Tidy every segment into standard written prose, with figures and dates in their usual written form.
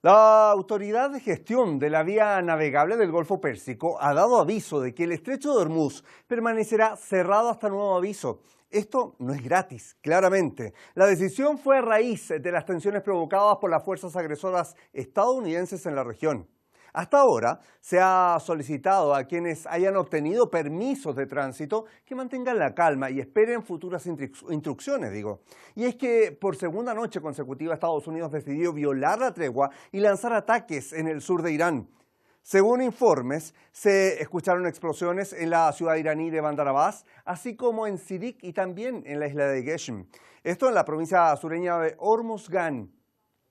La Autoridad de Gestión de la Vía Navegable del Golfo Pérsico ha dado aviso de que el estrecho de Hormuz permanecerá cerrado hasta nuevo aviso. Esto no es gratis, claramente. La decisión fue a raíz de las tensiones provocadas por las fuerzas agresoras estadounidenses en la región. Hasta ahora se ha solicitado a quienes hayan obtenido permisos de tránsito que mantengan la calma y esperen futuras instrucciones, Y es que por segunda noche consecutiva Estados Unidos decidió violar la tregua y lanzar ataques en el sur de Irán. Según informes, se escucharon explosiones en la ciudad iraní de Bandar Abbas, así como en Sidik y también en la isla de Geshem. Esto en la provincia sureña de Hormuzgan.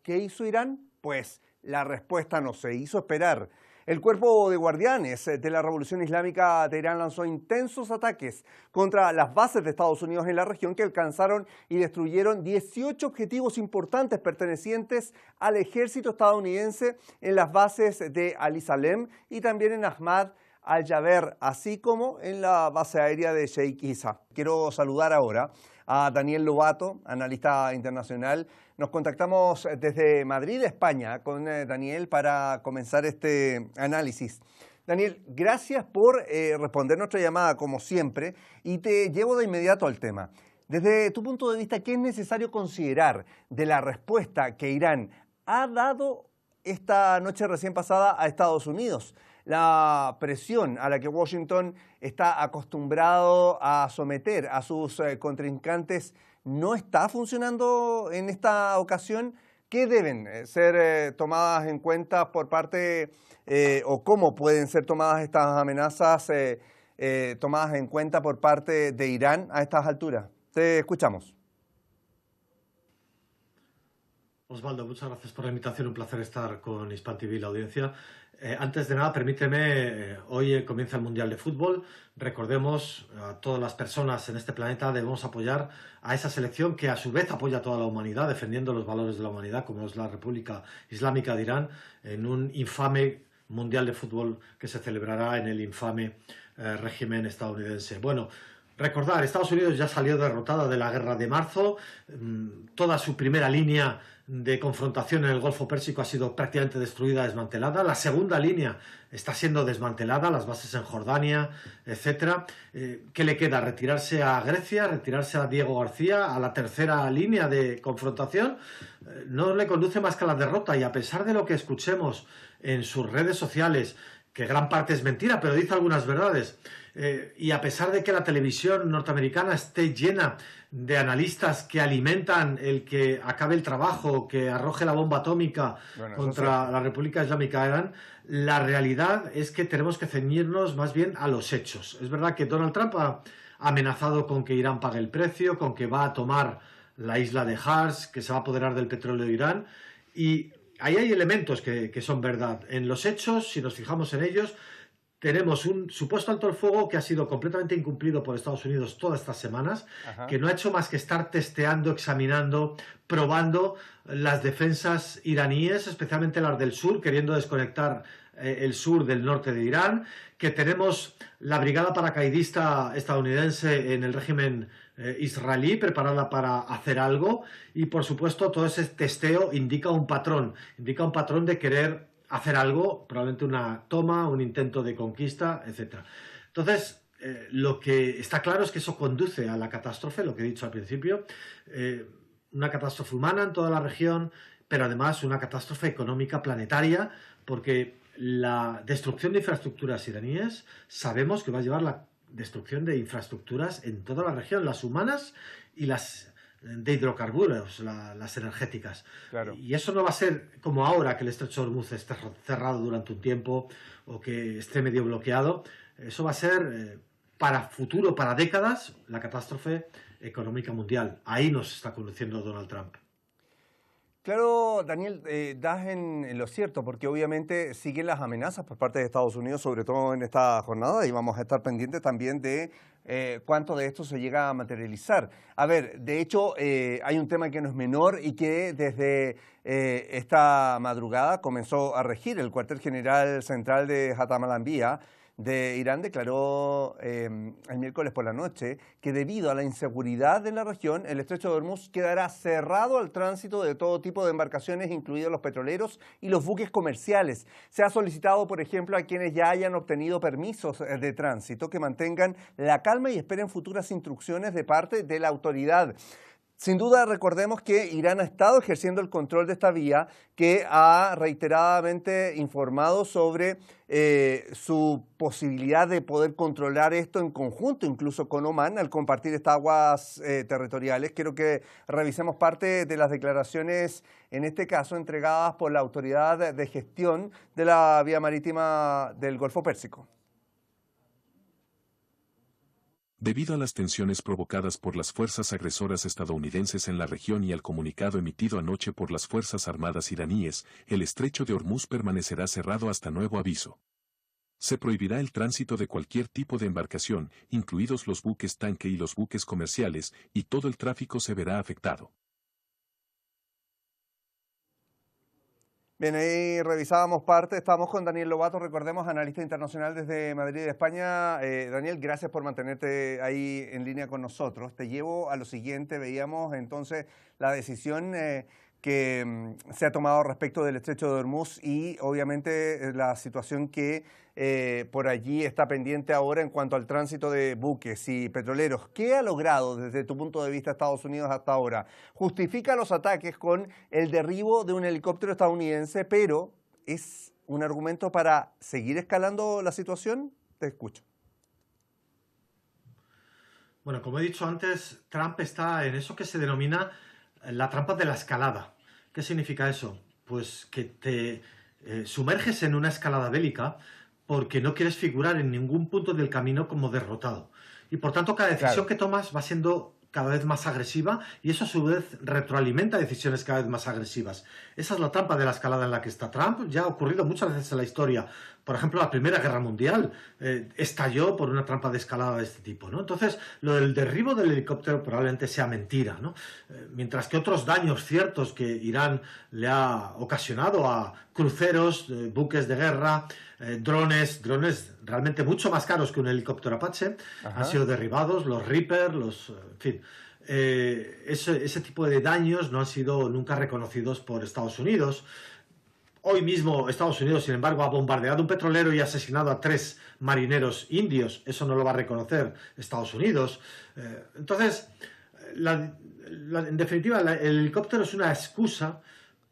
¿Qué hizo Irán? Pues la respuesta no se hizo esperar. El Cuerpo de Guardianes de la Revolución Islámica de Irán lanzó intensos ataques contra las bases de Estados Unidos en la región que alcanzaron y destruyeron 18 objetivos importantes pertenecientes al ejército estadounidense en las bases de Ali Salem y también en Ahmad al-Jaber, así como en la base aérea de Sheikh Isa. Quiero saludar ahora a Daniel Lobato, analista internacional. Nos contactamos desde Madrid, España, con Daniel para comenzar este análisis. Daniel, gracias por responder nuestra llamada como siempre y te llevo de inmediato al tema. Desde tu punto de vista, ¿qué es necesario considerar de la respuesta que Irán ha dado esta noche recién pasada a Estados Unidos? La presión a la que Washington está acostumbrado a someter a sus contrincantes no está funcionando en esta ocasión. ¿Qué deben ser tomadas en cuenta por parte o cómo pueden ser tomadas estas amenazas tomadas en cuenta por parte de Irán a estas alturas? Te escuchamos. Osvaldo, muchas gracias por la invitación. Un placer estar con Hispan TV y la audiencia. Antes de nada, permíteme, hoy comienza el Mundial de Fútbol. Recordemos a todas las personas en este planeta debemos apoyar a esa selección que a su vez apoya a toda la humanidad, defendiendo los valores de la humanidad, como es la República Islámica de Irán, en un infame Mundial de Fútbol que se celebrará en el infame régimen estadounidense. Bueno, recordar, Estados Unidos ya salió derrotada de la guerra de marzo, toda su primera línea de confrontación en el Golfo Pérsico ha sido prácticamente destruida, desmantelada. La segunda línea está siendo desmantelada, las bases en Jordania, etcétera. ¿Qué le queda? Retirarse a Grecia, retirarse a Diego García, a la tercera línea de confrontación. No le conduce más que a la derrota, y a pesar de lo que escuchemos en sus redes sociales, que gran parte es mentira, pero dice algunas verdades, y a pesar de que la televisión norteamericana esté llena de analistas que alimentan el que acabe el trabajo, que arroje la bomba atómica contra la República Islámica de Irán, la realidad es que tenemos que ceñirnos más bien a los hechos. Es verdad que Donald Trump ha amenazado con que Irán pague el precio, con que va a tomar la isla de Hars, que se va a apoderar del petróleo de Irán, y ahí hay elementos que son verdad. En los hechos, si nos fijamos en ellos, tenemos un supuesto alto el fuego que ha sido completamente incumplido por Estados Unidos todas estas semanas, que no ha hecho más que estar testeando, examinando, probando las defensas iraníes, especialmente las del sur, queriendo desconectar el sur del norte de Irán, que tenemos la brigada paracaidista estadounidense en el régimen israelí preparada para hacer algo, y por supuesto todo ese testeo indica un patrón de querer hacer algo, probablemente una toma, un intento de conquista, etc. Entonces, lo que está claro es que eso conduce a la catástrofe, lo que he dicho al principio, una catástrofe humana en toda la región, pero además una catástrofe económica planetaria, porque la destrucción de infraestructuras iraníes sabemos que va a llevar la destrucción de infraestructuras en toda la región, las humanas y las de hidrocarburos, las energéticas. Claro. Y eso no va a ser como ahora, que el estrecho de Hormuz esté cerrado durante un tiempo o que esté medio bloqueado. Eso va a ser para futuro, para décadas, la catástrofe económica mundial. Ahí nos está conduciendo Donald Trump. Claro, Daniel, das en lo cierto, porque obviamente siguen las amenazas por parte de Estados Unidos, sobre todo en esta jornada, y vamos a estar pendientes también de cuánto de esto se llega a materializar. A ver, de hecho, hay un tema que no es menor y que desde esta madrugada comenzó a regir el cuartel general central de Hatam al-Anbiya, de Irán declaró el miércoles por la noche que debido a la inseguridad en la región, el estrecho de Hormuz quedará cerrado al tránsito de todo tipo de embarcaciones, incluidos los petroleros y los buques comerciales. Se ha solicitado, por ejemplo, a quienes ya hayan obtenido permisos de tránsito que mantengan la calma y esperen futuras instrucciones de parte de la autoridad. Sin duda, recordemos que Irán ha estado ejerciendo el control de esta vía, que ha reiteradamente informado sobre su posibilidad de poder controlar esto en conjunto, incluso con Omán, al compartir estas aguas territoriales. Quiero que revisemos parte de las declaraciones, en este caso, entregadas por la Autoridad de Gestión de la Vía Marítima del Golfo Pérsico. Debido a las tensiones provocadas por las fuerzas agresoras estadounidenses en la región y al comunicado emitido anoche por las Fuerzas Armadas iraníes, el estrecho de Hormuz permanecerá cerrado hasta nuevo aviso. Se prohibirá el tránsito de cualquier tipo de embarcación, incluidos los buques tanque y los buques comerciales, y todo el tráfico se verá afectado. Bien, ahí revisábamos parte, estamos con Daniel Lobato, recordemos, analista internacional desde Madrid, España. Daniel, gracias por mantenerte ahí en línea con nosotros. Te llevo a lo siguiente, veíamos entonces la decisión que se ha tomado respecto del estrecho de Hormuz y obviamente la situación que por allí está pendiente ahora en cuanto al tránsito de buques y petroleros. ¿Qué ha logrado desde tu punto de vista Estados Unidos hasta ahora? Justifica los ataques con el derribo de un helicóptero estadounidense, pero ¿es un argumento para seguir escalando la situación? Te escucho. Bueno, como he dicho antes, Trump está en eso que se denomina la trampa de la escalada. ¿Qué significa eso? Pues que te sumerges en una escalada bélica porque no quieres figurar en ningún punto del camino como derrotado. Y por tanto, cada decisión que tomas va siendo cada vez más agresiva y eso a su vez retroalimenta decisiones cada vez más agresivas. Esa es la trampa de la escalada en la que está Trump. Ya ha ocurrido muchas veces en la historia. Por ejemplo, la Primera Guerra Mundial estalló por una trampa de escalada de este tipo, ¿no? Entonces, lo del derribo del helicóptero probablemente sea mentira, ¿no? Mientras que otros daños ciertos que Irán le ha ocasionado a cruceros, buques de guerra, drones realmente mucho más caros que un helicóptero Apache, han sido derribados, los Reaper, en fin. Ese tipo de daños no han sido nunca reconocidos por Estados Unidos. Hoy mismo Estados Unidos, sin embargo, ha bombardeado un petrolero y ha asesinado a 3 marineros indios. Eso no lo va a reconocer Estados Unidos. Entonces, en definitiva, el helicóptero es una excusa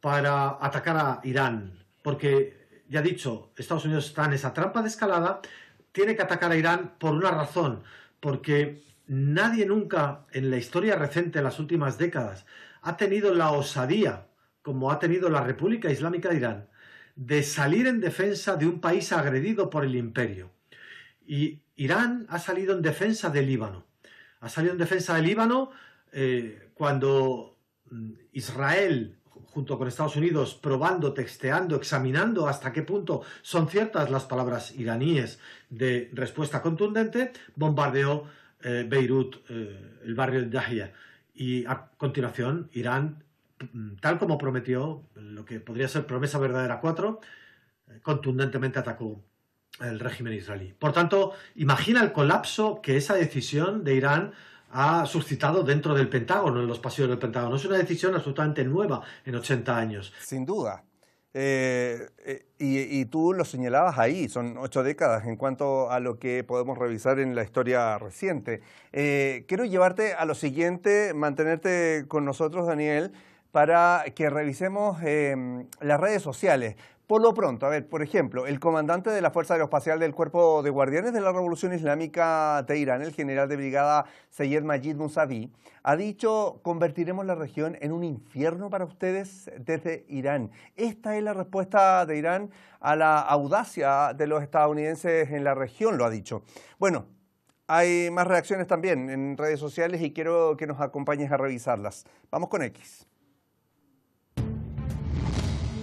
para atacar a Irán. Porque, ya he dicho, Estados Unidos está en esa trampa de escalada, tiene que atacar a Irán por una razón. Porque nadie nunca en la historia reciente, en las últimas décadas, ha tenido la osadía, como ha tenido la República Islámica de Irán, de salir en defensa de un país agredido por el imperio. Y Irán ha salido en defensa del Líbano. Ha salido en defensa del Líbano cuando Israel, junto con Estados Unidos, probando, texteando, examinando hasta qué punto son ciertas las palabras iraníes de respuesta contundente, bombardeó Beirut, el barrio de Dahia. Y a continuación, Irán, tal como prometió, lo que podría ser promesa verdadera 4, contundentemente atacó el régimen israelí. Por tanto, imagina el colapso que esa decisión de Irán ha suscitado dentro del Pentágono, en los pasillos del Pentágono. Es una decisión absolutamente nueva en 80 años. Sin duda. Y tú lo señalabas ahí, son 8 décadas en cuanto a lo que podemos revisar en la historia reciente. Quiero llevarte a lo siguiente, mantenerte con nosotros, Daniel, para que revisemos las redes sociales. Por lo pronto, a ver, por ejemplo, el comandante de la Fuerza Aeroespacial del Cuerpo de Guardianes de la Revolución Islámica de Irán, el general de brigada Seyed Majid Musavi, ha dicho: convertiremos la región en un infierno para ustedes desde Irán. Esta es la respuesta de Irán a la audacia de los estadounidenses en la región, lo ha dicho. Bueno, hay más reacciones también en redes sociales y quiero que nos acompañes a revisarlas. Vamos con X.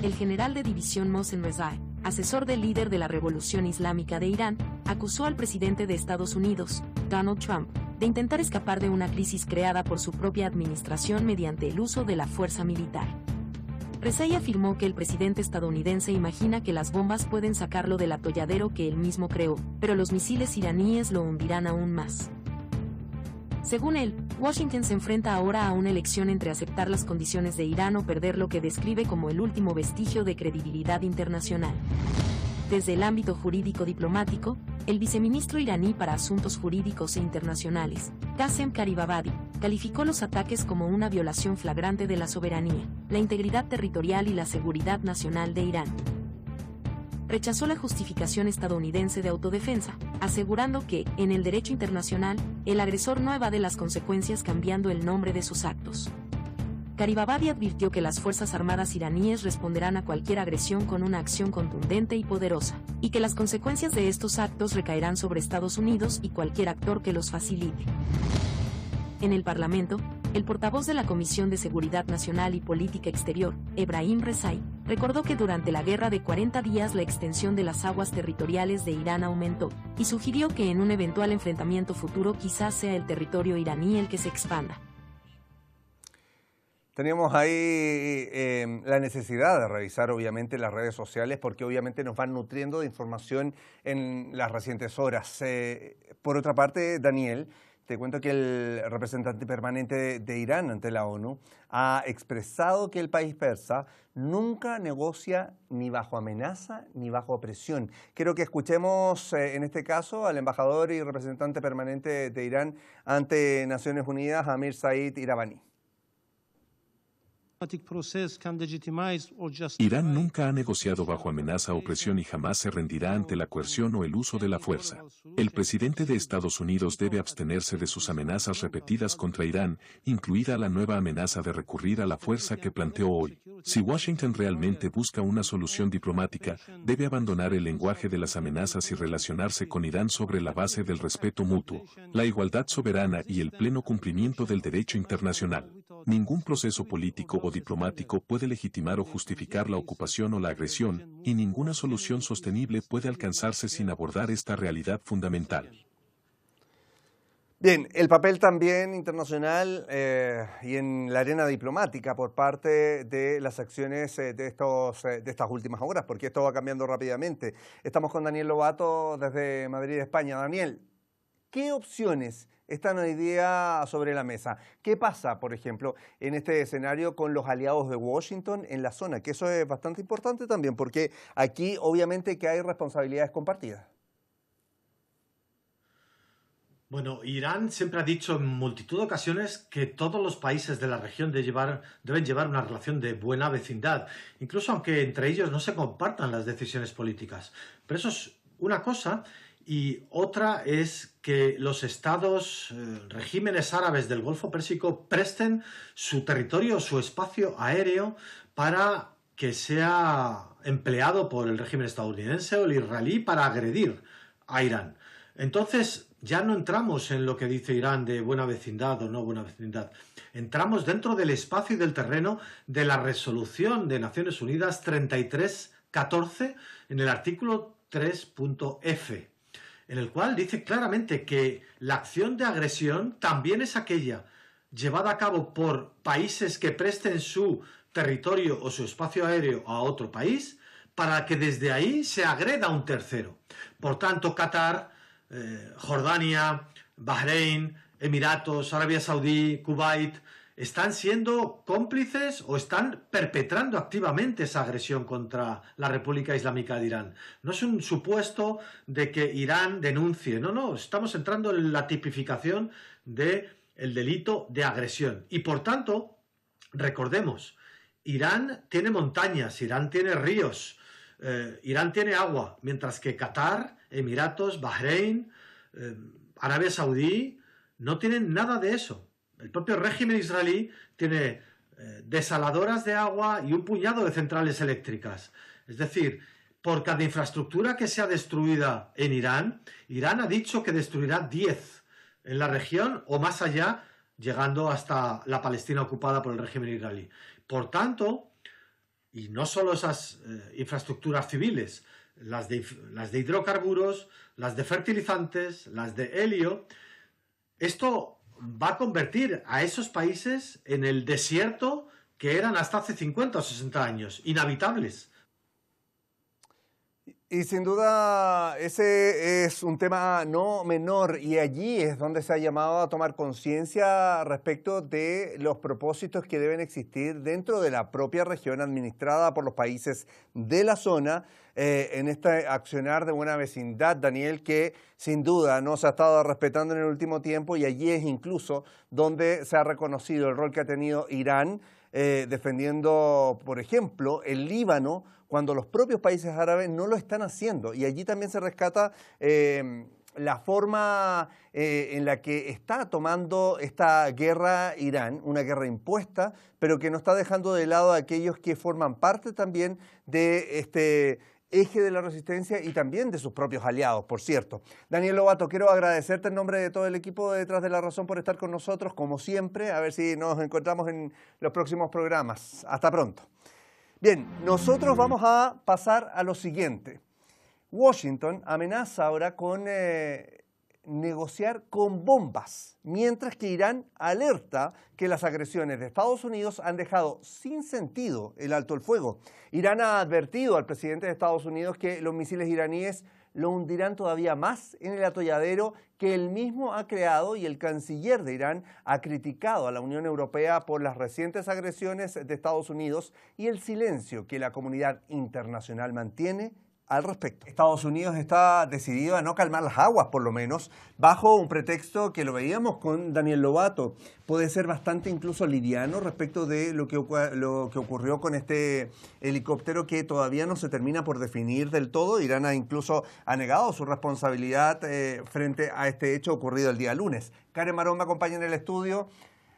El general de división Mohsen Rezaei, asesor del líder de la Revolución Islámica de Irán, acusó al presidente de Estados Unidos, Donald Trump, de intentar escapar de una crisis creada por su propia administración mediante el uso de la fuerza militar. Rezaei afirmó que el presidente estadounidense imagina que las bombas pueden sacarlo del atolladero que él mismo creó, pero los misiles iraníes lo hundirán aún más. Según él, Washington se enfrenta ahora a una elección entre aceptar las condiciones de Irán o perder lo que describe como el último vestigio de credibilidad internacional. Desde el ámbito jurídico-diplomático, el viceministro iraní para Asuntos Jurídicos e Internacionales, Qasem Qaribabadi, calificó los ataques como una violación flagrante de la soberanía, la integridad territorial y la seguridad nacional de Irán. Rechazó la justificación estadounidense de autodefensa, asegurando que, en el derecho internacional, el agresor no evade las consecuencias cambiando el nombre de sus actos. Qaribabadi advirtió que las Fuerzas Armadas iraníes responderán a cualquier agresión con una acción contundente y poderosa, y que las consecuencias de estos actos recaerán sobre Estados Unidos y cualquier actor que los facilite. En el Parlamento, el portavoz de la Comisión de Seguridad Nacional y Política Exterior, Ebrahim Rezaei, recordó que durante la guerra de 40 días la extensión de las aguas territoriales de Irán aumentó, y sugirió que en un eventual enfrentamiento futuro quizás sea el territorio iraní el que se expanda. Teníamos ahí la necesidad de revisar obviamente las redes sociales porque obviamente nos van nutriendo de información en las recientes horas. Por otra parte, Daniel, te cuento que el representante permanente de Irán ante la ONU ha expresado que el país persa nunca negocia ni bajo amenaza ni bajo presión. Quiero que escuchemos en este caso al embajador y representante permanente de Irán ante Naciones Unidas, Amir Said Iravani. Irán nunca ha negociado bajo amenaza o presión y jamás se rendirá ante la coerción o el uso de la fuerza. El presidente de Estados Unidos debe abstenerse de sus amenazas repetidas contra Irán, incluida la nueva amenaza de recurrir a la fuerza que planteó hoy. Si Washington realmente busca una solución diplomática, debe abandonar el lenguaje de las amenazas y relacionarse con Irán sobre la base del respeto mutuo, la igualdad soberana y el pleno cumplimiento del derecho internacional. Ningún proceso político o diplomático puede legitimar o justificar la ocupación o la agresión, y ninguna solución sostenible puede alcanzarse sin abordar esta realidad fundamental. Bien, el papel también internacional y en la arena diplomática por parte de las acciones de estas últimas horas, porque esto va cambiando rápidamente. Estamos con Daniel Lobato desde Madrid, España. Daniel, ¿qué opciones están hoy día sobre la mesa? ¿Qué pasa, por ejemplo, en este escenario con los aliados de Washington en la zona? Que eso es bastante importante también, porque aquí obviamente que hay responsabilidades compartidas. Bueno, Irán siempre ha dicho en multitud de ocasiones que todos los países de la región deben llevar una relación de buena vecindad, incluso aunque entre ellos no se compartan las decisiones políticas. Pero eso es una cosa. Y otra es que los estados, regímenes árabes del Golfo Pérsico presten su territorio, su espacio aéreo para que sea empleado por el régimen estadounidense o el israelí para agredir a Irán. Entonces ya no entramos en lo que dice Irán de buena vecindad o no buena vecindad. Entramos dentro del espacio y del terreno de la resolución de Naciones Unidas 3314 en el artículo 3.f. en el cual dice claramente que la acción de agresión también es aquella llevada a cabo por países que presten su territorio o su espacio aéreo a otro país para que desde ahí se agreda a un tercero. Por tanto, Qatar, Jordania, Bahrein, Emiratos, Arabia Saudí, Kuwait, están siendo cómplices o están perpetrando activamente esa agresión contra la República Islámica de Irán. No es un supuesto de que Irán denuncie, no, estamos entrando en la tipificación del delito de agresión. Y por tanto, recordemos, Irán tiene montañas, Irán tiene ríos, Irán tiene agua, mientras que Qatar, Emiratos, Bahrein, Arabia Saudí no tienen nada de eso. El propio régimen israelí tiene desaladoras de agua y un puñado de centrales eléctricas. Es decir, por cada infraestructura que sea destruida en Irán, Irán ha dicho que destruirá 10 en la región o más allá, llegando hasta la Palestina ocupada por el régimen israelí. Por tanto, y no solo esas infraestructuras civiles, las de hidrocarburos, las de fertilizantes, las de helio, esto va a convertir a esos países en el desierto que eran hasta hace 50 o 60 años inhabitables. Y sin duda ese es un tema no menor y allí es donde se ha llamado a tomar conciencia respecto de los propósitos que deben existir dentro de la propia región administrada por los países de la zona en este accionar de buena vecindad, Daniel, que sin duda no se ha estado respetando en el último tiempo y allí es incluso donde se ha reconocido el rol que ha tenido Irán defendiendo, por ejemplo, el Líbano, cuando los propios países árabes no lo están haciendo. Y allí también se rescata la forma en la que está tomando esta guerra Irán, una guerra impuesta, pero que no está dejando de lado a aquellos que forman parte también de este eje de la resistencia y también de sus propios aliados, por cierto. Daniel Lobato, quiero agradecerte en nombre de todo el equipo de Detrás de la Razón por estar con nosotros, como siempre, a ver si nos encontramos en los próximos programas. Hasta pronto. Bien, nosotros vamos a pasar a lo siguiente. Washington amenaza ahora con negociar con bombas, mientras que Irán alerta que las agresiones de Estados Unidos han dejado sin sentido el alto el fuego. Irán ha advertido al presidente de Estados Unidos que los misiles iraníes lo hundirán todavía más en el atolladero que él mismo ha creado, y el canciller de Irán ha criticado a la Unión Europea por las recientes agresiones de Estados Unidos y el silencio que la comunidad internacional mantiene al respecto. Estados Unidos está decidido a no calmar las aguas, por lo menos, bajo un pretexto que lo veíamos con Daniel Lobato. Puede ser bastante incluso liviano respecto de lo que ocurrió con este helicóptero que todavía no se termina por definir del todo. Irán incluso ha negado su responsabilidad frente a este hecho ocurrido el día lunes. Karen Marón me acompaña en el estudio.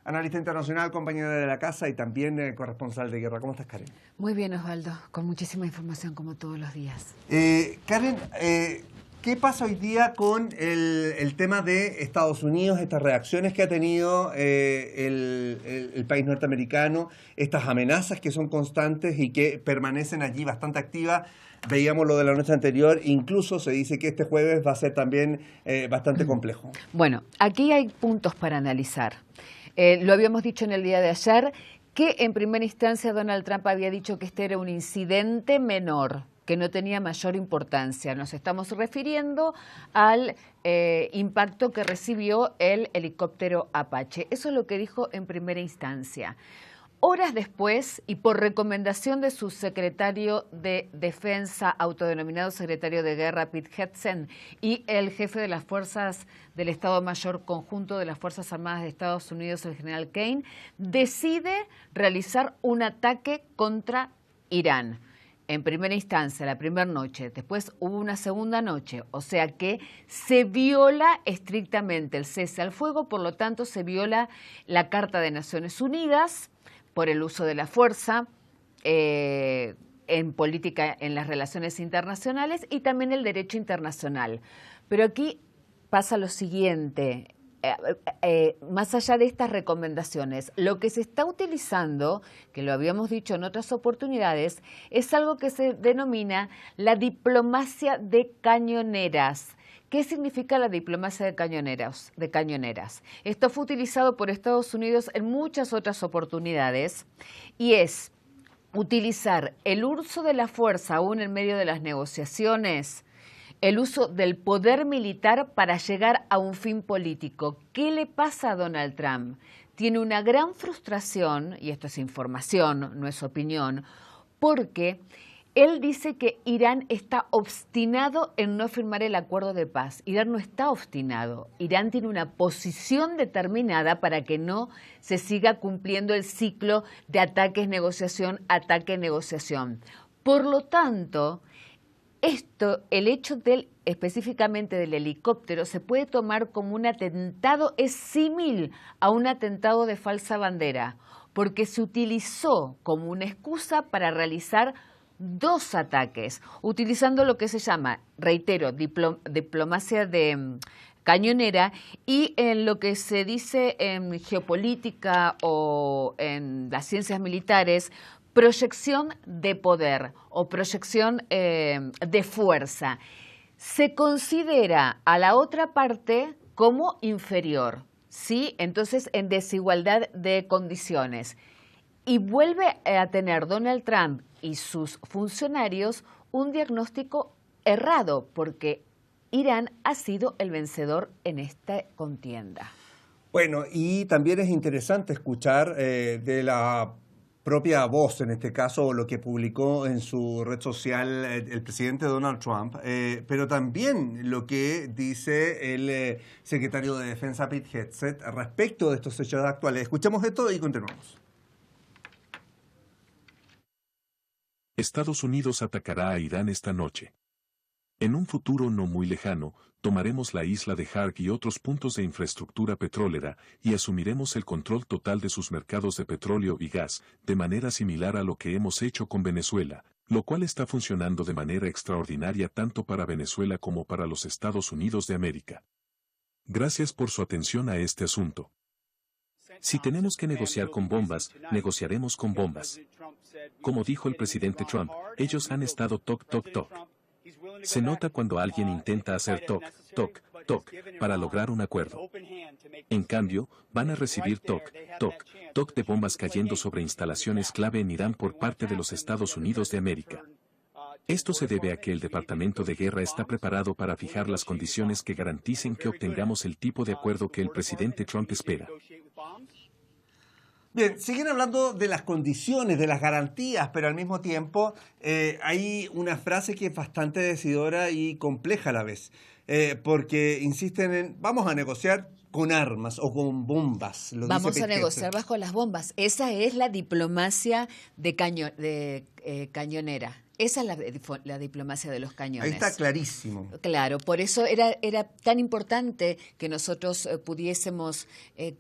Analista internacional, compañera de la casa y también corresponsal de guerra. ¿Cómo estás, Karen? Muy bien, Osvaldo, con muchísima información como todos los días. Karen, ¿qué pasa hoy día con el tema de Estados Unidos, estas reacciones que ha tenido el país norteamericano, estas amenazas que son constantes y que permanecen allí bastante activas? Veíamos lo de la noche anterior, incluso se dice que este jueves va a ser también bastante complejo. Bueno, aquí hay puntos para analizar. Lo habíamos dicho en el día de ayer, que en primera instancia Donald Trump había dicho que este era un incidente menor, que no tenía mayor importancia. Nos estamos refiriendo al impacto que recibió el helicóptero Apache. Eso es lo que dijo en primera instancia. Horas después, y por recomendación de su secretario de Defensa, autodenominado secretario de Guerra, Pete Hegseth, y el jefe de las fuerzas del Estado Mayor Conjunto de las Fuerzas Armadas de Estados Unidos, el general Kane, decide realizar un ataque contra Irán. En primera instancia, la primera noche, después hubo una segunda noche, o sea que se viola estrictamente el cese al fuego, por lo tanto se viola la Carta de Naciones Unidas, por el uso de la fuerza en política, en las relaciones internacionales y también el derecho internacional. Pero aquí pasa lo siguiente, más allá de estas recomendaciones, lo que se está utilizando, que lo habíamos dicho en otras oportunidades, es algo que se denomina la diplomacia de cañoneras. ¿Qué significa la diplomacia de cañoneras? Esto fue utilizado por Estados Unidos en muchas otras oportunidades y es utilizar el uso de la fuerza aún en medio de las negociaciones, el uso del poder militar para llegar a un fin político. ¿Qué le pasa a Donald Trump? Tiene una gran frustración, y esto es información, no es opinión, porque él dice que Irán está obstinado en no firmar el acuerdo de paz. Irán no está obstinado. Irán tiene una posición determinada para que no se siga cumpliendo el ciclo de ataques-negociación, ataque-negociación. Por lo tanto, el hecho específicamente del helicóptero se puede tomar como un atentado, es símil a un atentado de falsa bandera, porque se utilizó como una excusa para realizar dos ataques, utilizando lo que se llama, reitero, diplomacia de cañonera y en lo que se dice en geopolítica o en las ciencias militares, proyección de poder o proyección de fuerza. Se considera a la otra parte como inferior, ¿sí? Entonces, en desigualdad de condiciones. Y vuelve a tener Donald Trump y sus funcionarios un diagnóstico errado, porque Irán ha sido el vencedor en esta contienda. Bueno, y también es interesante escuchar de la propia voz, en este caso, lo que publicó en su red social el presidente Donald Trump, pero también lo que dice el secretario de Defensa Pete Hegseth respecto de estos hechos actuales. Escuchemos esto y continuamos. Estados Unidos atacará a Irán esta noche. En un futuro no muy lejano, tomaremos la isla de Harg y otros puntos de infraestructura petrolera y asumiremos el control total de sus mercados de petróleo y gas, de manera similar a lo que hemos hecho con Venezuela, lo cual está funcionando de manera extraordinaria tanto para Venezuela como para los Estados Unidos de América. Gracias por su atención a este asunto. Si tenemos que negociar con bombas, negociaremos con bombas. Como dijo el presidente Trump, ellos han estado toc, toc, toc. Se nota cuando alguien intenta hacer toc, toc, toc, para lograr un acuerdo. En cambio, van a recibir toc, toc, toc de bombas cayendo sobre instalaciones clave en Irán por parte de los Estados Unidos de América. Esto se debe a que el Departamento de Guerra está preparado para fijar las condiciones que garanticen que obtengamos el tipo de acuerdo que el presidente Trump espera. Bien, siguen hablando de las condiciones, de las garantías, pero al mismo tiempo hay una frase que es bastante decidora y compleja a la vez, porque insisten en, vamos a negociar con armas o con bombas. Vamos a negociar bajo las bombas. Esa es la diplomacia de cañonera. Esa es la diplomacia de los cañones. Ahí está clarísimo. Claro, por eso era tan importante que nosotros pudiésemos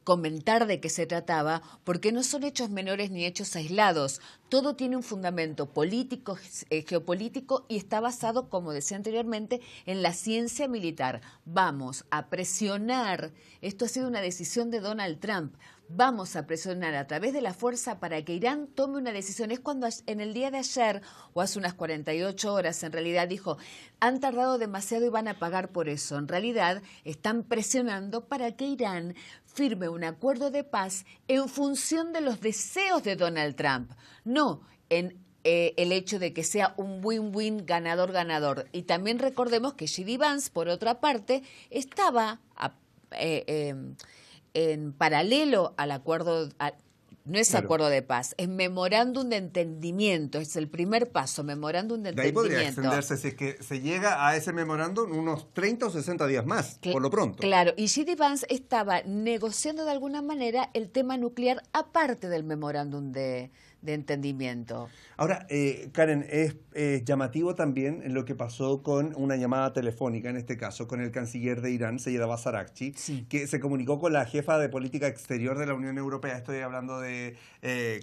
comentar de qué se trataba, porque no son hechos menores ni hechos aislados. Todo tiene un fundamento político, geopolítico, y está basado, como decía anteriormente, en la ciencia militar. Vamos a presionar, esto ha sido una decisión de Donald Trump, vamos a presionar a través de la fuerza para que Irán tome una decisión. Es cuando en el día de ayer, o hace unas 48 horas en realidad, dijo, han tardado demasiado y van a pagar por eso. En realidad están presionando para que Irán firme un acuerdo de paz en función de los deseos de Donald Trump, no en el hecho de que sea un win-win, ganador-ganador. Y también recordemos que J.D. Vance, por otra parte, estaba en paralelo al acuerdo, no es claro, acuerdo de paz, es memorándum de entendimiento, es el primer paso, memorándum de entendimiento. De ahí podría extenderse, si es que se llega a ese memorándum, unos 30 o 60 días más, por lo pronto. Claro, y J.D. Vance estaba negociando de alguna manera el tema nuclear aparte del memorándum de entendimiento. Ahora, Karen, es llamativo también lo que pasó con una llamada telefónica, en este caso, con el canciller de Irán, Seyed Abbas Araghchi, Sí. que se comunicó con la jefa de política exterior de la Unión Europea, estoy hablando de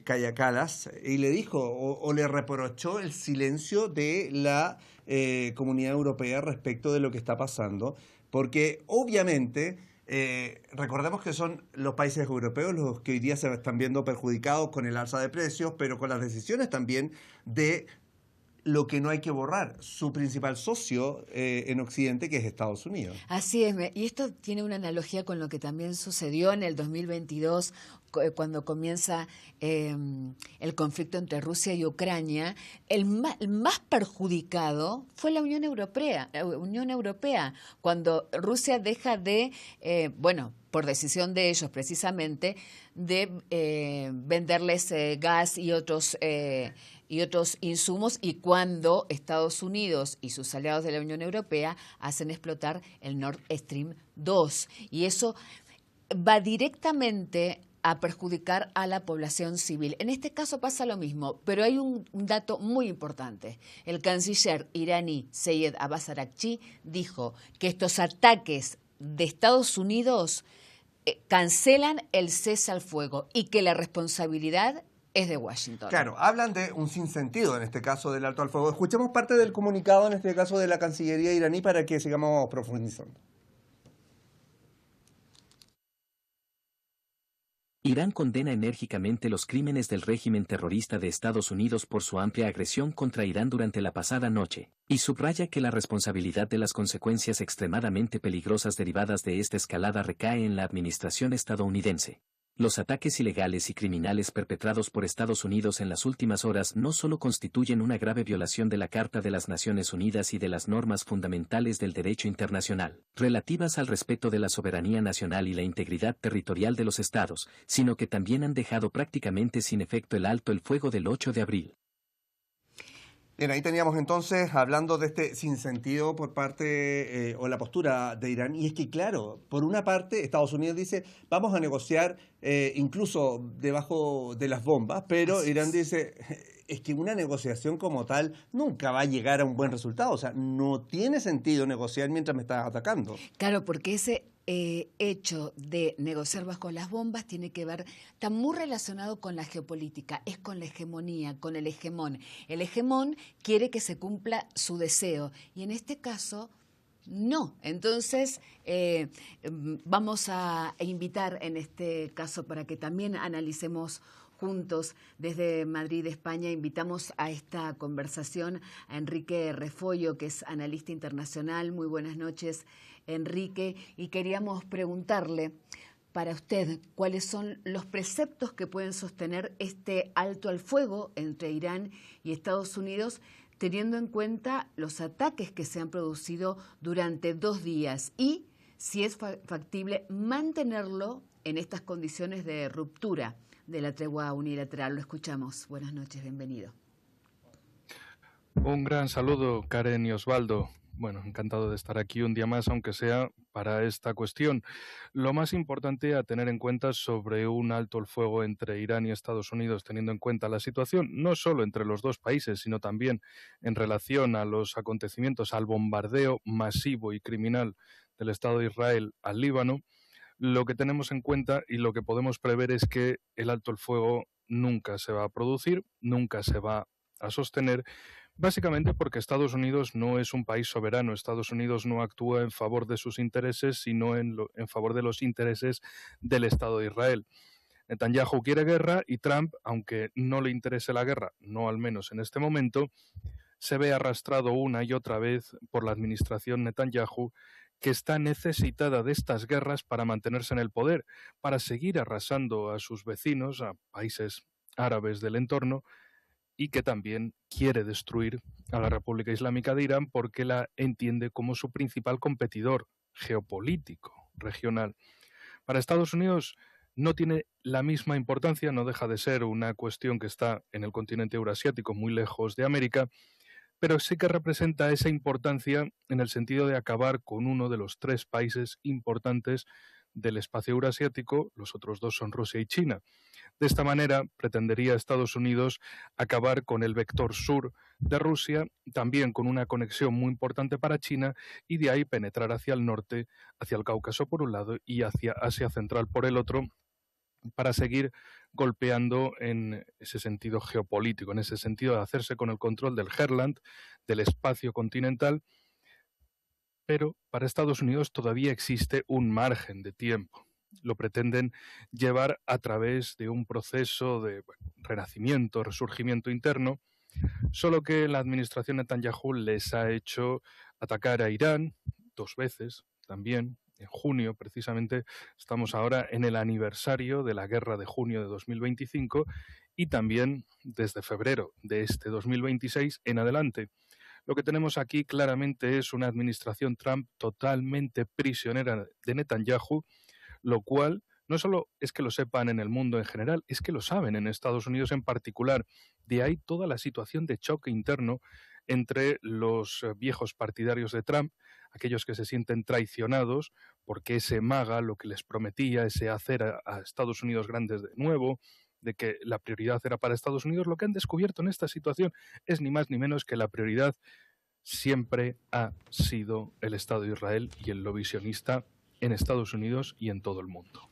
Kaja Kallas, y le dijo, o le reprochó el silencio de la comunidad europea respecto de lo que está pasando, porque obviamente recordemos que son los países europeos los que hoy día se están viendo perjudicados con el alza de precios, pero con las decisiones también de lo que no hay que borrar, su principal socio en Occidente, que es Estados Unidos. Así es, y esto tiene una analogía con lo que también sucedió en el 2022, cuando comienza el conflicto entre Rusia y Ucrania. El más perjudicado fue la Unión Europea, cuando Rusia deja de, por decisión de ellos precisamente, de venderles gas y otros insumos, y cuando Estados Unidos y sus aliados de la Unión Europea hacen explotar el Nord Stream 2. Y eso va directamente a perjudicar a la población civil. En este caso pasa lo mismo, pero hay un dato muy importante. El canciller iraní Seyed Abbas Araghchi dijo que estos ataques de Estados Unidos cancelan el cese al fuego y que la responsabilidad es de Washington. Claro, hablan de un sinsentido en este caso del alto al fuego. Escuchemos parte del comunicado, en este caso de la Cancillería iraní, para que sigamos profundizando. Irán condena enérgicamente los crímenes del régimen terrorista de Estados Unidos por su amplia agresión contra Irán durante la pasada noche, y subraya que la responsabilidad de las consecuencias extremadamente peligrosas derivadas de esta escalada recae en la administración estadounidense. Los ataques ilegales y criminales perpetrados por Estados Unidos en las últimas horas no solo constituyen una grave violación de la Carta de las Naciones Unidas y de las normas fundamentales del derecho internacional, relativas al respeto de la soberanía nacional y la integridad territorial de los estados, sino que también han dejado prácticamente sin efecto el alto el fuego del 8 de abril. Bien, ahí teníamos entonces hablando de este sinsentido por parte o la postura de Irán. Y es que, claro, por una parte Estados Unidos dice vamos a negociar incluso debajo de las bombas, pero Irán dice es que una negociación como tal nunca va a llegar a un buen resultado. O sea, no tiene sentido negociar mientras me estás atacando. Claro, porque ese hecho de negociar bajo las bombas tiene que ver, está muy relacionado con la geopolítica, es con la hegemonía, con el hegemón. El hegemón quiere que se cumpla su deseo y en este caso no. Entonces vamos a invitar en este caso para que también analicemos juntos desde Madrid, España. Invitamos a esta conversación a Enrique Refollo, que es analista internacional. Muy buenas noches, Enrique. Y queríamos preguntarle para usted cuáles son los preceptos que pueden sostener este alto al fuego entre Irán y Estados Unidos, teniendo en cuenta los ataques que se han producido durante 2 días y si es factible mantenerlo en estas condiciones de ruptura de la tregua unilateral. Lo escuchamos. Buenas noches, bienvenido. Un gran saludo, Karen y Osvaldo. Bueno, encantado de estar aquí un día más, aunque sea para esta cuestión. Lo más importante a tener en cuenta sobre un alto el fuego entre Irán y Estados Unidos, teniendo en cuenta la situación no solo entre los dos países, sino también en relación a los acontecimientos, al bombardeo masivo y criminal del Estado de Israel al Líbano, lo que tenemos en cuenta y lo que podemos prever es que el alto el fuego nunca se va a producir, nunca se va a sostener, básicamente porque Estados Unidos no es un país soberano. Estados Unidos no actúa en favor de sus intereses, sino en favor de los intereses del Estado de Israel. Netanyahu quiere guerra y Trump, aunque no le interese la guerra, no al menos en este momento, se ve arrastrado una y otra vez por la administración Netanyahu, que está necesitada de estas guerras para mantenerse en el poder, para seguir arrasando a sus vecinos, a países árabes del entorno, y que también quiere destruir a la República Islámica de Irán porque la entiende como su principal competidor geopolítico regional. Para Estados Unidos no tiene la misma importancia, no deja de ser una cuestión que está en el continente eurasiático, muy lejos de América, pero sí que representa esa importancia en el sentido de acabar con uno de los 3 países importantes del espacio eurasiático. Los otros 2 son Rusia y China. De esta manera, pretendería Estados Unidos acabar con el vector sur de Rusia, también con una conexión muy importante para China, y de ahí penetrar hacia el norte, hacia el Cáucaso por un lado y hacia Asia Central por el otro, para seguir golpeando en ese sentido geopolítico, en ese sentido de hacerse con el control del Herland, del espacio continental. Pero para Estados Unidos todavía existe un margen de tiempo. Lo pretenden llevar a través de un proceso de renacimiento, resurgimiento interno, solo que la administración Netanyahu les ha hecho atacar a Irán 2 veces también. En junio, precisamente, estamos ahora en el aniversario de la guerra de junio de 2025 y también desde febrero de este 2026 en adelante. Lo que tenemos aquí claramente es una administración Trump totalmente prisionera de Netanyahu, lo cual no solo es que lo sepan en el mundo en general, es que lo saben en Estados Unidos en particular. De ahí toda la situación de choque interno entre los viejos partidarios de Trump, aquellos que se sienten traicionados porque ese MAGA, lo que les prometía, ese hacer a Estados Unidos grandes de nuevo, de que la prioridad era para Estados Unidos, lo que han descubierto en esta situación es ni más ni menos que la prioridad siempre ha sido el Estado de Israel y el lobby sionista en Estados Unidos y en todo el mundo.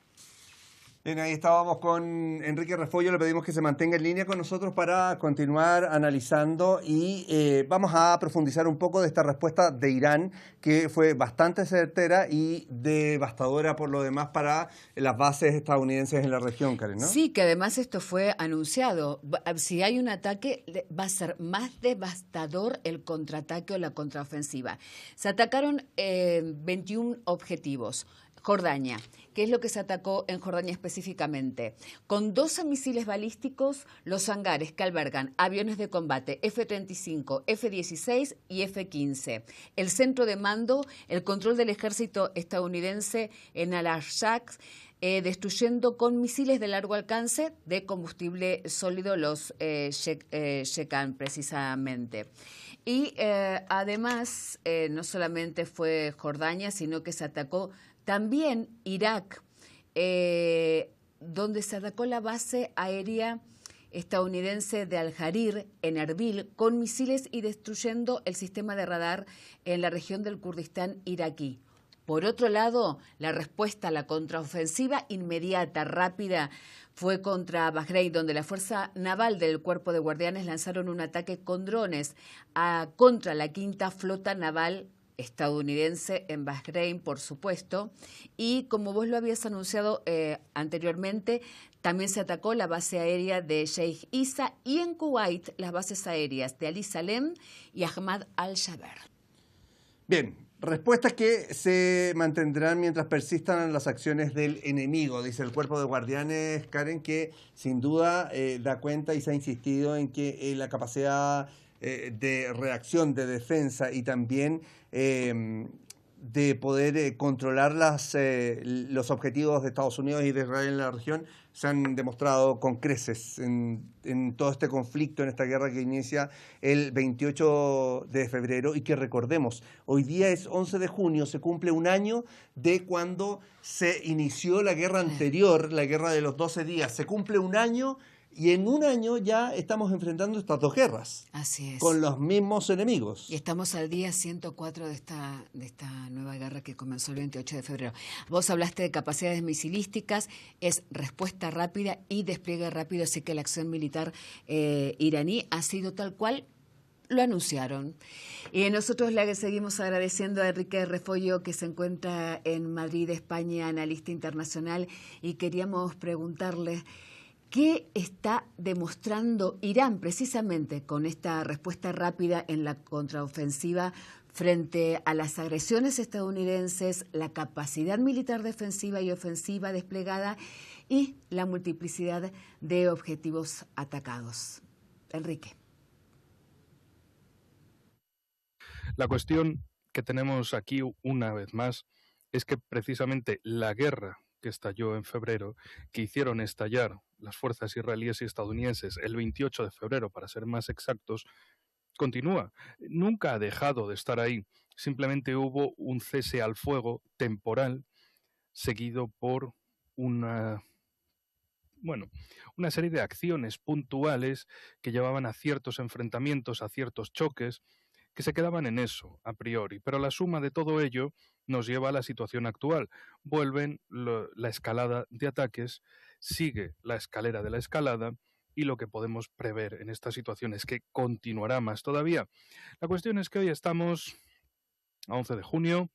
Bien, ahí estábamos con Enrique Refollo, le pedimos que se mantenga en línea con nosotros para continuar analizando y vamos a profundizar un poco de esta respuesta de Irán, que fue bastante certera y devastadora por lo demás para las bases estadounidenses en la región, Karen, ¿no? Sí, que además esto fue anunciado. Si hay un ataque, va a ser más devastador el contraataque o la contraofensiva. Se atacaron 21 objetivos. Jordania. ¿Qué es lo que se atacó en Jordania específicamente? Con 12 misiles balísticos, los hangares que albergan aviones de combate F-35, F-16 y F-15. El centro de mando, el control del ejército estadounidense en Al-Arshaq, destruyendo con misiles de largo alcance de combustible sólido los Shekan, precisamente. Y además, no solamente fue Jordania, sino que se atacó también Irak, donde se atacó la base aérea estadounidense de Al-Jarir, en Erbil, con misiles y destruyendo el sistema de radar en la región del Kurdistán iraquí. Por otro lado, la respuesta a la contraofensiva inmediata, rápida, fue contra Bahrein, donde la Fuerza Naval del Cuerpo de Guardianes lanzaron un ataque con drones contra la quinta flota naval estadounidense en Bahrein, por supuesto, y como vos lo habías anunciado anteriormente, también se atacó la base aérea de Sheikh Issa y en Kuwait las bases aéreas de Ali Salem y Ahmad al-Shaber. Bien, respuestas que se mantendrán mientras persistan las acciones del enemigo, dice el Cuerpo de Guardianes, Karen, que sin duda da cuenta y se ha insistido en que la capacidad de reacción, de defensa y también de poder controlar los objetivos de Estados Unidos y de Israel en la región se han demostrado con creces en todo este conflicto, en esta guerra que inicia el 28 de febrero y que recordemos, hoy día es 11 de junio, se cumple un año de cuando se inició la guerra anterior, la guerra de los 12 días, se cumple un año. Y en un año ya estamos enfrentando estas dos guerras. Así es. Con los mismos enemigos. Y estamos al día 104 de esta nueva guerra que comenzó el 28 de febrero. Vos hablaste de capacidades misilísticas, es respuesta rápida y despliegue rápido, así que la acción militar iraní ha sido tal cual lo anunciaron. Y nosotros le seguimos agradeciendo a Enrique Refollo, que se encuentra en Madrid, España, analista internacional, y queríamos preguntarle ¿qué está demostrando Irán precisamente con esta respuesta rápida en la contraofensiva frente a las agresiones estadounidenses, la capacidad militar defensiva y ofensiva desplegada y la multiplicidad de objetivos atacados? Enrique. La cuestión que tenemos aquí una vez más es que precisamente la guerra que estalló en febrero, que hicieron estallar las fuerzas israelíes y estadounidenses el 28 de febrero, para ser más exactos, continúa. Nunca ha dejado de estar ahí. Simplemente hubo un cese al fuego temporal seguido por una serie de acciones puntuales que llevaban a ciertos enfrentamientos, a ciertos choques, que se quedaban en eso, a priori. Pero la suma de todo ello nos lleva a la situación actual. Vuelven la escalada de ataques, sigue la escalera de la escalada, y lo que podemos prever en esta situación es que continuará más todavía. La cuestión es que hoy estamos a 11 de junio,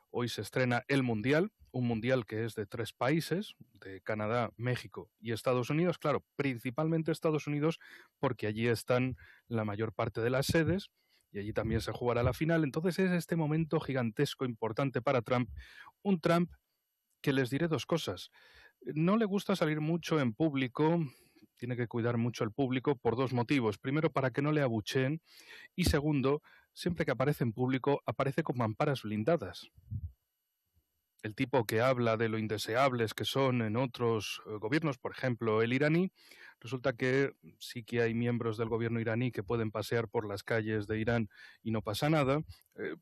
hoy se estrena el Mundial, un Mundial que es de 3 países, de Canadá, México y Estados Unidos, claro, principalmente Estados Unidos, porque allí están la mayor parte de las sedes, y allí también se jugará la final. Entonces es este momento gigantesco, importante para Trump, un Trump que les diré dos cosas. No le gusta salir mucho en público, tiene que cuidar mucho el público por dos motivos. Primero, para que no le abucheen, y segundo, siempre que aparece en público, aparece con mamparas blindadas. El tipo que habla de lo indeseables que son en otros gobiernos, por ejemplo el iraní, resulta que sí que hay miembros del gobierno iraní que pueden pasear por las calles de Irán y no pasa nada.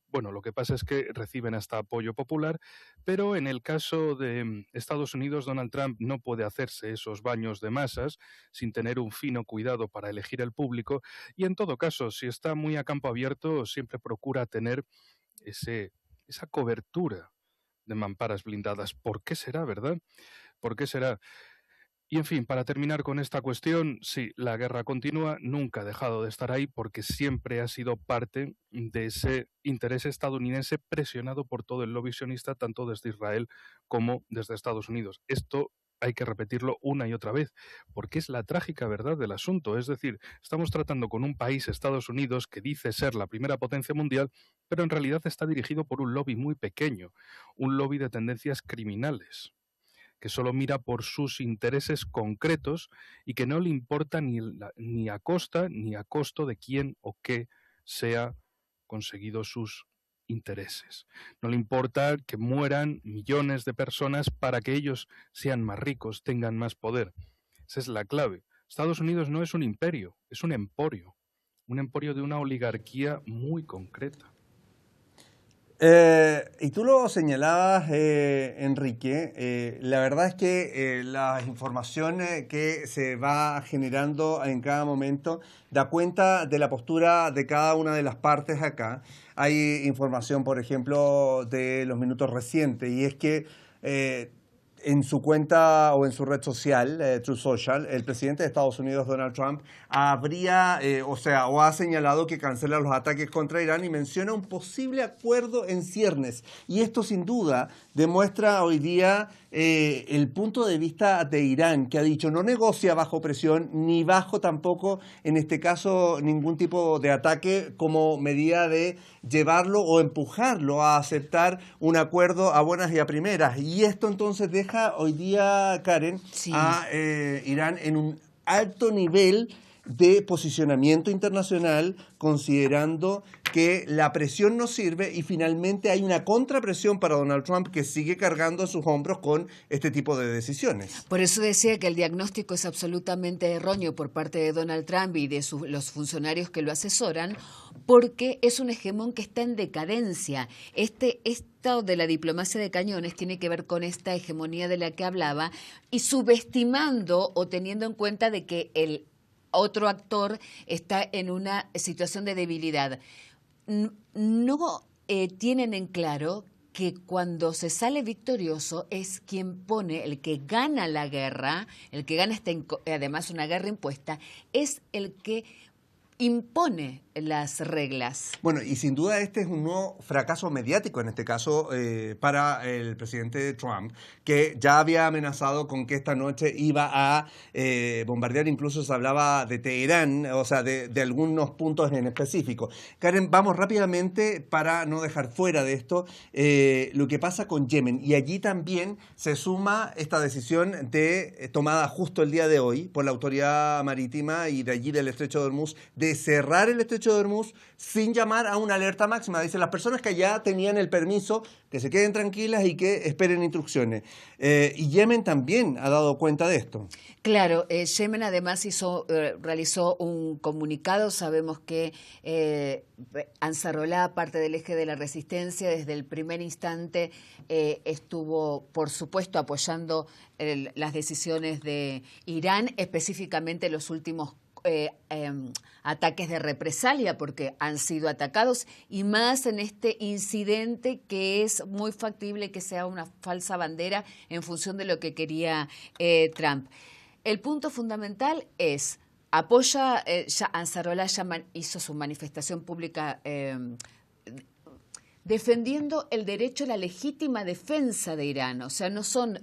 Bueno, lo que pasa es que reciben hasta apoyo popular, pero en el caso de Estados Unidos, Donald Trump no puede hacerse esos baños de masas sin tener un fino cuidado para elegir el público, y en todo caso, si está muy a campo abierto, siempre procura tener esa cobertura de mamparas blindadas. ¿Por qué será, verdad? ¿Por qué será? Y en fin, para terminar con esta cuestión, sí, la guerra continúa, nunca ha dejado de estar ahí porque siempre ha sido parte de ese interés estadounidense presionado por todo el lobby sionista, tanto desde Israel como desde Estados Unidos. Esto hay que repetirlo una y otra vez, porque es la trágica verdad del asunto. Es decir, estamos tratando con un país, Estados Unidos, que dice ser la primera potencia mundial, pero en realidad está dirigido por un lobby muy pequeño, un lobby de tendencias criminales, que solo mira por sus intereses concretos y que no le importa ni a costa ni a costo de quién o qué sea conseguido sus intereses. No le importa que mueran millones de personas para que ellos sean más ricos, tengan más poder. Esa es la clave. Estados Unidos no es un imperio, es un emporio de una oligarquía muy concreta. Y tú lo señalabas, Enrique, la verdad es que la información que se va generando en cada momento da cuenta de la postura de cada una de las partes acá. Hay información, por ejemplo, de los minutos recientes, y es que en su cuenta o en su red social, Truth Social, el presidente de Estados Unidos, Donald Trump, ha señalado que cancela los ataques contra Irán y menciona un posible acuerdo en ciernes. Y esto sin duda demuestra hoy día el punto de vista de Irán, que ha dicho no negocia bajo presión ni bajo tampoco, en este caso, ningún tipo de ataque como medida de llevarlo o empujarlo a aceptar un acuerdo a buenas y a primeras. Y esto entonces deja hoy día, Karen, Sí. a Irán en un alto nivel de posicionamiento internacional, considerando que la presión no sirve y finalmente hay una contrapresión para Donald Trump, que sigue cargando a sus hombros con este tipo de decisiones. Por eso decía que el diagnóstico es absolutamente erróneo por parte de Donald Trump y de los funcionarios que lo asesoran, porque es un hegemón que está en decadencia. Esto de la diplomacia de cañones tiene que ver con esta hegemonía de la que hablaba y subestimando o teniendo en cuenta de que el otro actor está en una situación de debilidad. No tienen en claro que cuando se sale victorioso es quien pone, el que gana la guerra, el que gana además una guerra impuesta, es el que impone las reglas. Bueno, y sin duda este es un nuevo fracaso mediático, en este caso, para el presidente Trump, que ya había amenazado con que esta noche iba a bombardear, incluso se hablaba de Teherán, o sea, de algunos puntos en específico. Karen, vamos rápidamente para no dejar fuera de esto lo que pasa con Yemen, y allí también se suma esta decisión tomada justo el día de hoy por la autoridad marítima y de allí del Estrecho de Hormuz, de cerrar el Estrecho de Hormuz sin llamar a una alerta máxima. Dice, las personas que allá tenían el permiso, que se queden tranquilas y que esperen instrucciones. Y Yemen también ha dado cuenta de esto. Claro, Yemen además realizó un comunicado. Sabemos que Ansarolá, parte del eje de la resistencia, desde el primer instante estuvo, por supuesto, apoyando las decisiones de Irán, específicamente los últimos ataques de represalia, porque han sido atacados, y más en este incidente que es muy factible que sea una falsa bandera en función de lo que quería Trump. El punto fundamental es, Ansarollah hizo su manifestación pública defendiendo el derecho a la legítima defensa de Irán. O sea, no son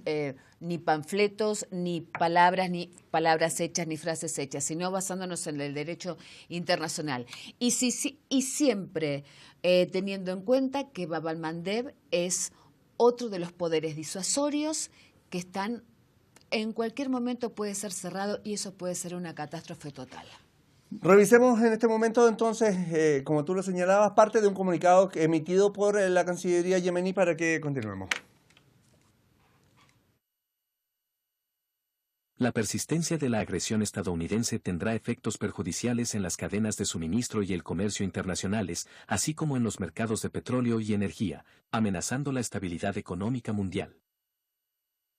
ni panfletos, ni palabras hechas, ni frases hechas, sino basándonos en el derecho internacional. Y siempre teniendo en cuenta que Bab al-Mandeb es otro de los poderes disuasorios que están, en cualquier momento puede ser cerrado, y eso puede ser una catástrofe total. Revisemos en este momento entonces, como tú lo señalabas, parte de un comunicado emitido por la Cancillería yemení para que continuemos. La persistencia de la agresión estadounidense tendrá efectos perjudiciales en las cadenas de suministro y el comercio internacionales, así como en los mercados de petróleo y energía, amenazando la estabilidad económica mundial.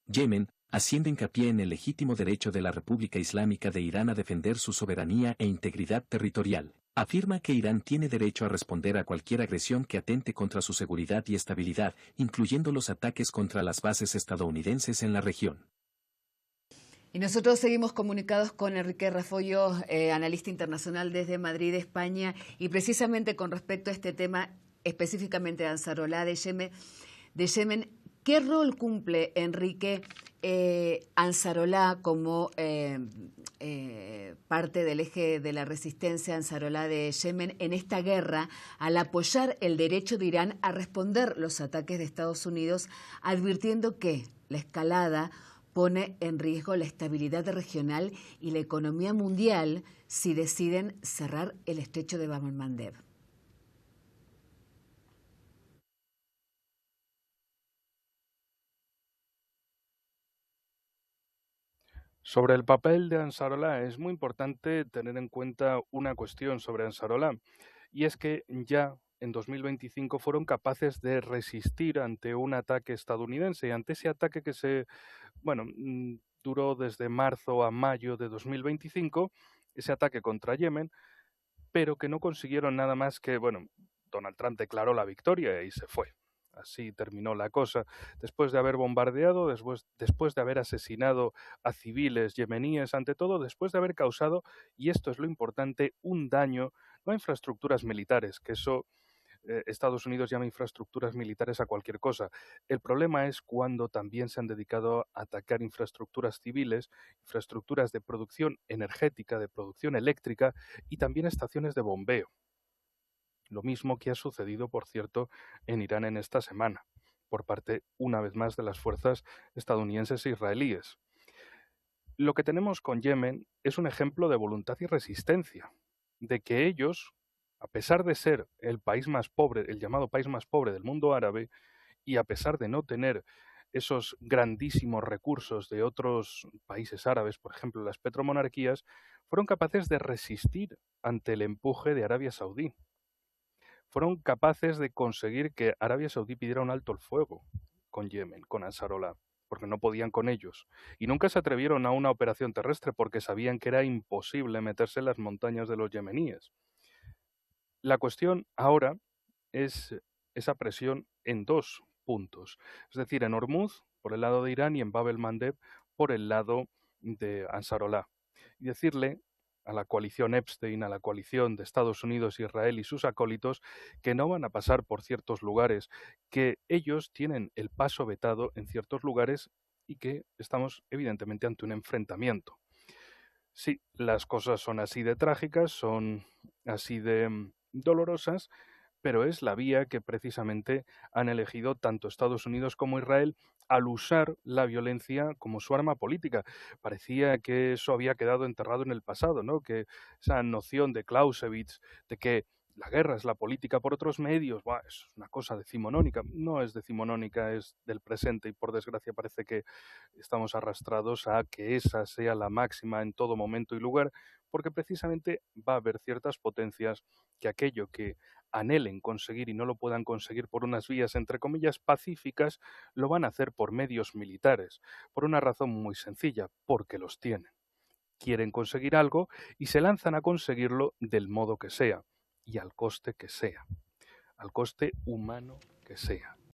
Yemen, haciendo hincapié en el legítimo derecho de la República Islámica de Irán a defender su soberanía e integridad territorial, afirma que Irán tiene derecho a responder a cualquier agresión que atente contra su seguridad y estabilidad, incluyendo los ataques contra las bases estadounidenses en la región. Y nosotros seguimos comunicados con Enrique Rafollo, analista internacional desde Madrid, España, y precisamente con respecto a este tema, específicamente de Ansarollah de Yemen, ¿qué rol cumple, Enrique, Ansarolá, como parte del eje de la resistencia Ansarolá de Yemen en esta guerra, al apoyar el derecho de Irán a responder los ataques de Estados Unidos, advirtiendo que la escalada pone en riesgo la estabilidad regional y la economía mundial si deciden cerrar el estrecho de Bab el-Mandeb. Sobre el papel de Ansarolá, es muy importante tener en cuenta una cuestión sobre Ansarolá, y es que ya en 2025 fueron capaces de resistir ante un ataque estadounidense, y ante ese ataque que duró desde marzo a mayo de 2025, ese ataque contra Yemen, pero que no consiguieron nada más que, Donald Trump declaró la victoria y se fue. Así terminó la cosa. Después de haber bombardeado, después de haber asesinado a civiles yemeníes, ante todo, después de haber causado, y esto es lo importante, un daño, no a infraestructuras militares, que eso Estados Unidos llama infraestructuras militares a cualquier cosa. El problema es cuando también se han dedicado a atacar infraestructuras civiles, infraestructuras de producción energética, de producción eléctrica y también estaciones de bombeo. Lo mismo que ha sucedido, por cierto, en Irán en esta semana, por parte, una vez más, de las fuerzas estadounidenses e israelíes. Lo que tenemos con Yemen es un ejemplo de voluntad y resistencia, de que ellos, a pesar de ser el país más pobre, el llamado país más pobre del mundo árabe, y a pesar de no tener esos grandísimos recursos de otros países árabes, por ejemplo las petromonarquías, fueron capaces de resistir ante el empuje de Arabia Saudí. Fueron capaces de conseguir que Arabia Saudí pidiera un alto el fuego con Yemen, con Ansarolá, porque no podían con ellos. Y nunca se atrevieron a una operación terrestre porque sabían que era imposible meterse en las montañas de los yemeníes. La cuestión ahora es esa presión en dos puntos, es decir, en Hormuz, por el lado de Irán, y en Bab el-Mandeb, por el lado de Ansarolá. Y decirle a la coalición Epstein, a la coalición de Estados Unidos, Israel y sus acólitos, que no van a pasar por ciertos lugares, que ellos tienen el paso vetado en ciertos lugares y que estamos evidentemente ante un enfrentamiento. Sí, las cosas son así de trágicas, son así de dolorosas, pero es la vía que precisamente han elegido tanto Estados Unidos como Israel al usar la violencia como su arma política. Parecía que eso había quedado enterrado en el pasado, ¿no? Que esa noción de Clausewitz de que la guerra es la política por otros medios, es una cosa decimonónica. No es decimonónica, es del presente, y por desgracia parece que estamos arrastrados a que esa sea la máxima en todo momento y lugar, porque precisamente va a haber ciertas potencias que aquello que anhelen conseguir y no lo puedan conseguir por unas vías, entre comillas, pacíficas, lo van a hacer por medios militares, por una razón muy sencilla, porque los tienen. Quieren conseguir algo y se lanzan a conseguirlo del modo que sea y al coste que sea, al coste humano que sea.